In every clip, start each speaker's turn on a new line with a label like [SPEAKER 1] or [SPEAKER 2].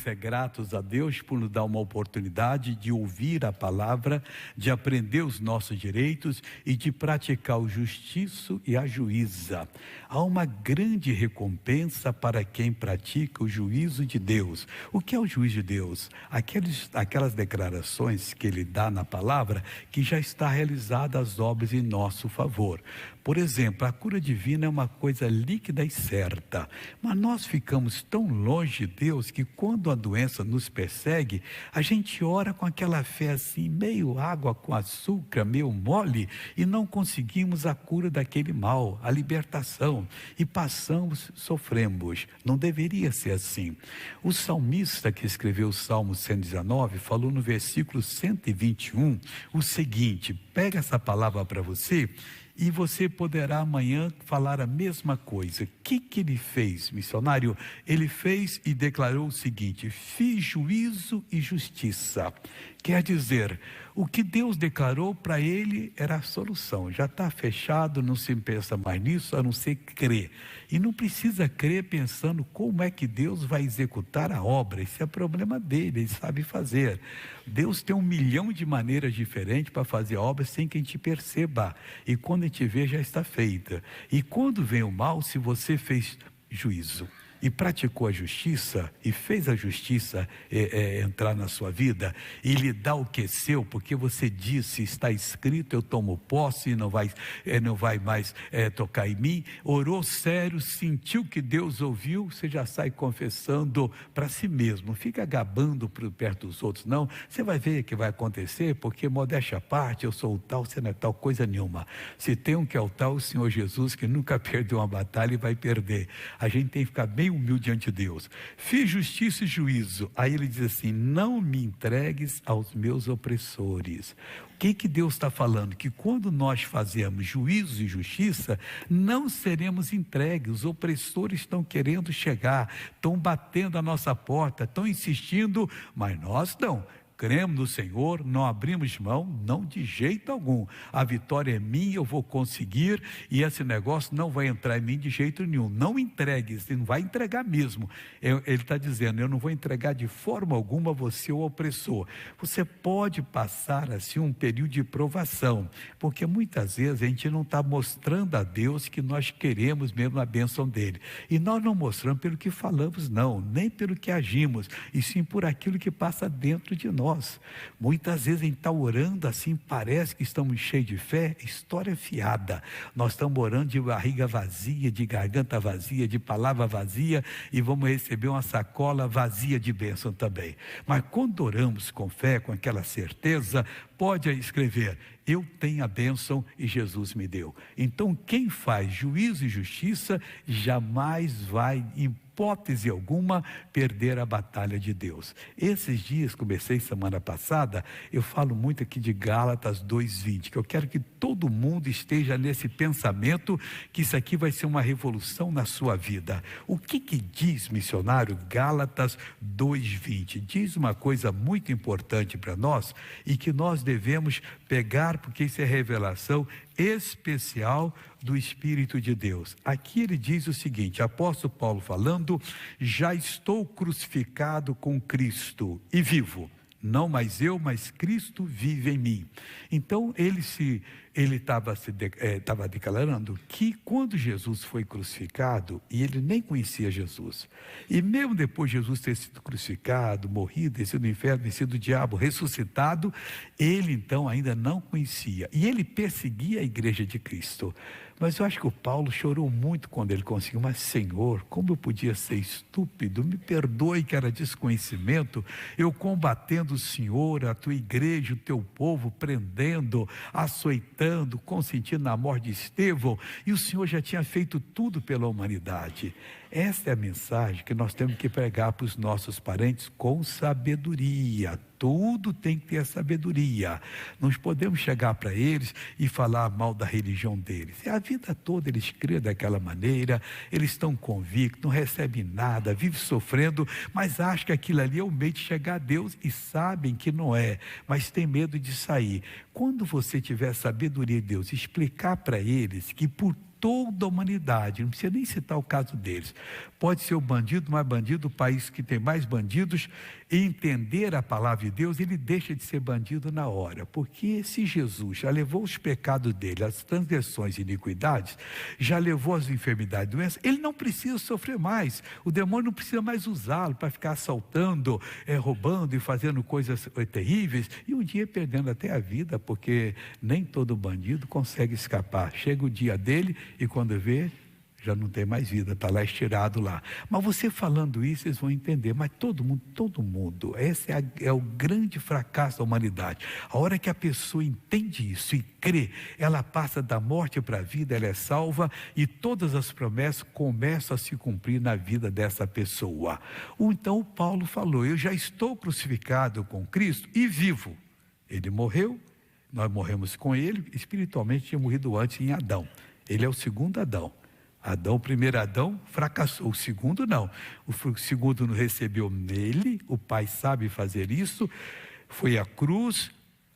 [SPEAKER 1] ser gratos a Deus por nos dar uma oportunidade de ouvir a palavra, de aprender os nossos direitos e de praticar o justiça e a juíza. Há uma grande recompensa para quem pratica o juízo de Deus. O que é o juízo de Deus? Aquelas declarações que Ele dá na palavra que já está realizada as obras em nosso favor. Por exemplo, a cura divina é uma coisa líquida e certa, mas nós ficamos tão longe de Deus que quando a doença nos persegue, a gente ora com aquela fé assim, meio água com açúcar, meio mole, e não conseguimos a cura daquele mal, a libertação, e passamos, sofremos. Não deveria ser assim. O salmista que escreveu o Salmo 119 falou no versículo 121 o seguinte, pega essa palavra para você, e você poderá amanhã falar a mesma coisa. O que ele fez, missionário? Ele fez e declarou o seguinte: fiz juízo e justiça. Quer dizer, o que Deus declarou para ele era a solução. Já está fechado, não se pensa mais nisso, a não ser crer. E não precisa crer pensando como é que Deus vai executar a obra. Esse é o problema dele, ele sabe fazer. Deus tem 1 milhão de maneiras diferentes para fazer a obra sem que a gente perceba. E quando a gente vê, já está feita. E quando vem o mal, se você fez juízo e praticou a justiça, e fez a justiça entrar na sua vida, e lhe dá o que é seu, porque você disse, está escrito, eu tomo posse, e não vai mais tocar em mim, orou sério, sentiu que Deus ouviu, você já sai confessando para si mesmo, não fica gabando perto dos outros, não, você vai ver o que vai acontecer, porque modéstia à parte, eu sou o tal, você não é tal coisa nenhuma. Se tem um que é o tal, o Senhor Jesus, que nunca perdeu uma batalha e vai perder. A gente tem que ficar bem humilde diante de Deus. Fiz justiça e juízo. Aí ele diz assim: não me entregues aos meus opressores. O que Deus está falando? Que quando nós fazemos juízo e justiça, não seremos entregues. Os opressores estão querendo chegar, estão batendo a nossa porta, estão insistindo, mas nós não. Cremos no Senhor, não abrimos mão, não de jeito algum. A vitória é minha, eu vou conseguir, e esse negócio não vai entrar em mim de jeito nenhum. Não entregues, ele não vai entregar mesmo. Ele está dizendo, eu não vou entregar de forma alguma você o opressor. Você pode passar assim um período de provação, porque muitas vezes a gente não está mostrando a Deus que nós queremos mesmo a bênção dele. E nós não mostramos pelo que falamos, não, nem pelo que agimos, e sim por aquilo que passa dentro de nós. Muitas vezes a gente está orando assim, parece que estamos cheios de fé, história fiada. Nós estamos orando de barriga vazia, de garganta vazia, de palavra vazia, e vamos receber uma sacola vazia de bênção também. Mas quando oramos com fé, com aquela certeza, pode escrever, eu tenho a bênção e Jesus me deu. Então quem faz juízo e justiça jamais vai, em hipótese alguma, perder a batalha de Deus. Esses dias, comecei semana passada, eu falo muito aqui de Gálatas 2:20, que eu quero que todo mundo esteja nesse pensamento, que isso aqui vai ser uma revolução na sua vida. O que diz, missionário, Gálatas 2:20? Diz uma coisa muito importante para nós, e que nós devemos pegar, porque isso é revelação especial do Espírito de Deus. Aqui ele diz o seguinte, apóstolo Paulo falando: já estou crucificado com Cristo e vivo, não mais eu, mas Cristo vive em mim. Então ele estava declarando que quando Jesus foi crucificado, e ele nem conhecia Jesus, e mesmo depois de Jesus ter sido crucificado, morrido, descido no inferno, vencido o diabo, ressuscitado, ele então ainda não conhecia, e ele perseguia a igreja de Cristo. Mas eu acho que o Paulo chorou muito quando ele conseguiu. Mas Senhor, como eu podia ser estúpido, me perdoe que era desconhecimento, eu combatendo o Senhor, a tua igreja, o teu povo, prendendo, açoitando, consentindo na morte de Estevão, e o Senhor já tinha feito tudo pela humanidade. Essa é a mensagem que nós temos que pregar para os nossos parentes com sabedoria. Tudo tem que ter sabedoria. Não podemos chegar para eles e falar mal da religião deles. E a vida toda eles creem daquela maneira, eles estão convictos, não recebem nada, vivem sofrendo, mas acham que aquilo ali é o meio de chegar a Deus, e sabem que não é, mas tem medo de sair. Quando você tiver sabedoria de Deus, explicar para eles que por toda a humanidade, não precisa nem citar o caso deles. Pode ser o bandido, mais bandido, o país que tem mais bandidos, entender a palavra de Deus, ele deixa de ser bandido na hora. Porque se Jesus já levou os pecados dele, as transgressões e iniquidades, já levou as enfermidades e doenças, ele não precisa sofrer mais. O demônio não precisa mais usá-lo para ficar assaltando, roubando e fazendo coisas terríveis, e um dia perdendo até a vida, porque nem todo bandido consegue escapar. Chega o dia dele e quando vê, já não tem mais vida, está lá estirado lá. Mas você falando isso, vocês vão entender. Mas todo mundo, esse é o grande fracasso da humanidade. A hora que a pessoa entende isso e crê, ela passa da morte para a vida, ela é salva e todas as promessas começam a se cumprir na vida dessa pessoa. Então o Paulo falou, eu já estou crucificado com Cristo e vivo. Ele morreu, nós morremos com ele, espiritualmente tinha morrido antes em Adão. Ele é o segundo Adão. Adão, o primeiro Adão, fracassou, o segundo não. O segundo não recebeu nele, o Pai sabe fazer isso, foi à cruz,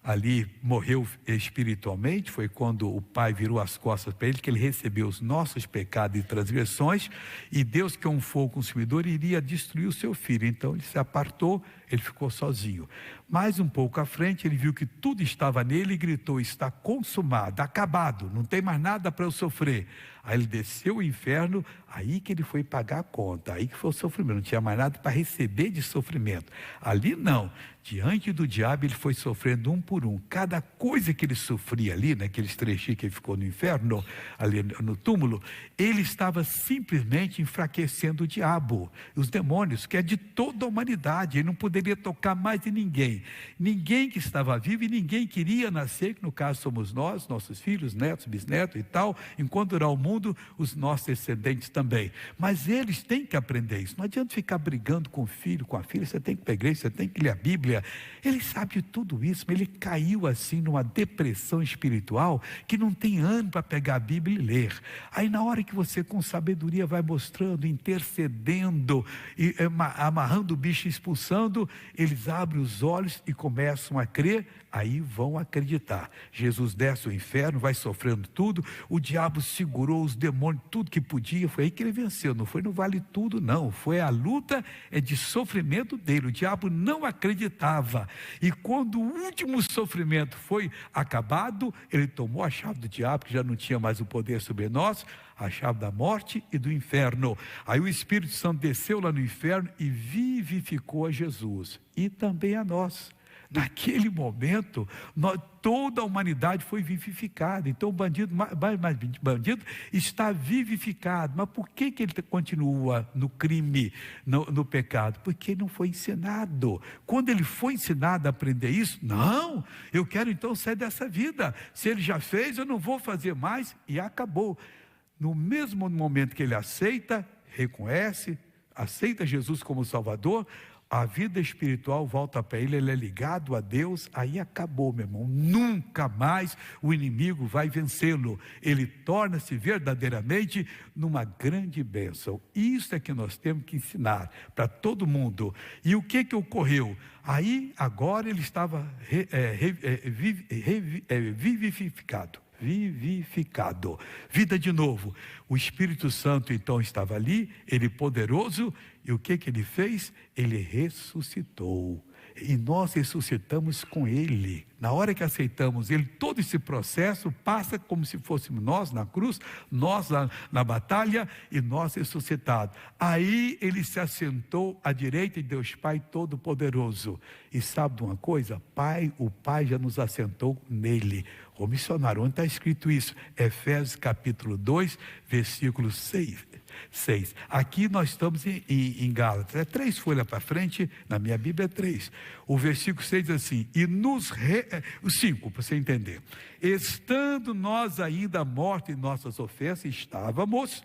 [SPEAKER 1] ali morreu espiritualmente, foi quando o Pai virou as costas para ele, que ele recebeu os nossos pecados e transgressões, e Deus, que é um fogo consumidor, iria destruir o seu filho. Então ele se apartou, ele ficou sozinho. Mais um pouco à frente, ele viu que tudo estava nele e gritou, está consumado, acabado, não tem mais nada para eu sofrer. Aí ele desceu o inferno, aí que ele foi pagar a conta, aí que foi o sofrimento, não tinha mais nada para receber de sofrimento. Ali não, diante do diabo ele foi sofrendo um por um. Cada coisa que ele sofria ali, naqueles trechinhos que ele ficou no inferno, ali no túmulo, ele estava simplesmente enfraquecendo o diabo, os demônios, que é de toda a humanidade. Ele não poderia tocar mais em ninguém. Ninguém que estava vivo e ninguém queria nascer, que no caso somos nós, nossos filhos, netos, bisnetos e tal, enquanto durar o mundo, os nossos descendentes também. Mas eles têm que aprender isso. Não adianta ficar brigando com o filho, com a filha, você tem que ir para a igreja, você tem que ler a Bíblia. Ele sabe tudo isso, mas ele caiu assim numa depressão espiritual que não tem ânimo para pegar a Bíblia e ler. Aí na hora que você com sabedoria vai mostrando, intercedendo, e amarrando o bicho e expulsando, eles abrem os olhos e começam a crer, aí vão acreditar. Jesus desce ao inferno, vai sofrendo tudo, o diabo segurou os demônios, tudo que podia, foi aí que ele venceu, não foi no vale tudo não, foi a luta de sofrimento dele. O diabo não acreditava, e quando o último sofrimento foi acabado, ele tomou a chave do diabo, que já não tinha mais o poder sobre nós, a chave da morte e do inferno. Aí o Espírito Santo desceu lá no inferno e vivificou a Jesus e também a nós. Naquele momento, toda a humanidade foi vivificada. Então o bandido está vivificado. Mas por que ele continua no crime, no pecado? Porque ele não foi ensinado. Quando ele foi ensinado a aprender isso, não, eu quero então sair dessa vida. Se ele já fez, eu não vou fazer mais, e acabou. No mesmo momento que ele aceita, reconhece, aceita Jesus como Salvador, a vida espiritual volta para ele, ele é ligado a Deus, aí acabou, meu irmão. Nunca mais o inimigo vai vencê-lo. Ele torna-se verdadeiramente numa grande bênção. Isso é que nós temos que ensinar para todo mundo. E o que ocorreu? Aí, agora ele estava vivificado. Vida de novo. O Espírito Santo então estava ali, ele poderoso, e o que ele fez? Ele ressuscitou, e nós ressuscitamos com ele. Na hora que aceitamos ele, todo esse processo passa como se fôssemos nós na cruz, nós na batalha, e nós ressuscitados. Aí ele se assentou à direita de Deus Pai Todo-Poderoso, e sabe de uma coisa? O Pai já nos assentou nele. O missionário, onde está escrito isso? Efésios capítulo 2, versículo 6. Aqui nós estamos em Gálatas, é 3 folhas para frente, na minha Bíblia é 3. O versículo 6 diz assim, o 5, para você entender. Estando nós ainda mortos em nossas ofensas, estávamos,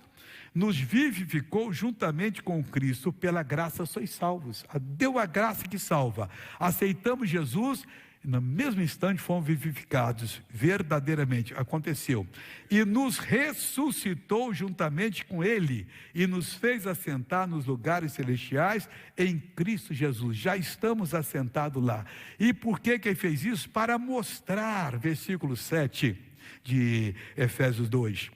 [SPEAKER 1] nos vivificou juntamente com Cristo, pela graça sois salvos. Deu a graça que salva. Aceitamos Jesus, no mesmo instante fomos vivificados, verdadeiramente, aconteceu. E nos ressuscitou juntamente com Ele, e nos fez assentar nos lugares celestiais em Cristo Jesus. Já estamos assentados lá. E por que Ele fez isso? Para mostrar, versículo 7 de Efésios 2.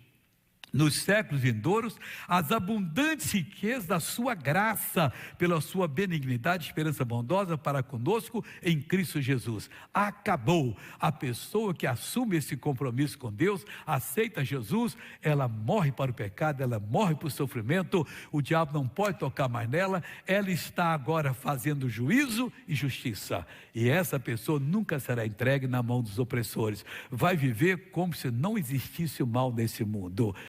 [SPEAKER 1] nos séculos vindouros, as abundantes riquezas da sua graça, pela sua benignidade e esperança bondosa para conosco em Cristo Jesus. Acabou. A pessoa que assume esse compromisso com Deus, aceita Jesus, ela morre para o pecado, ela morre para o sofrimento, o diabo não pode tocar mais nela, ela está agora fazendo juízo e justiça, e essa pessoa nunca será entregue na mão dos opressores, vai viver como se não existisse o mal nesse mundo.